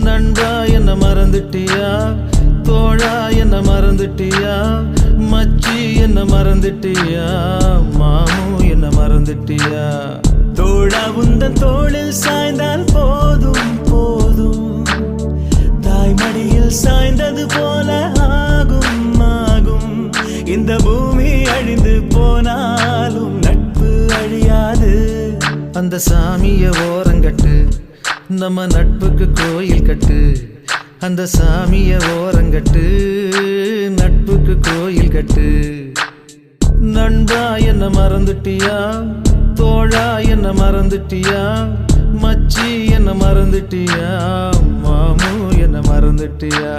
நண்பா என்ன மறந்துட்டியா, தோழா என்ன மறந்துட்டியா, மச்சி என்ன மறந்துட்டியா, மாமு என்ன மறந்துட்டியா? தோழா உந்தன் தோளில் சாய்ந்தால் போதும் போதும், தாய்மடியில் சாய்ந்தது போல ஆகும் ஆகும். இந்த பூமி அழிந்து போனாலும் நட்பு அழியாது. அந்த சாமிய ஓரங்கட்டு, நம்ம நட்புக்கு கோயில் கட்டு. அந்த சாமிய ஓரங்கட்டு, நட்புக்கு கோயில் கட்டு. நண்பா என்ன மறந்துட்டியா, தோழா என்ன மறந்துட்டியா, மச்சி என்ன மறந்துட்டியா, மாமு என்ன மறந்துட்டியா?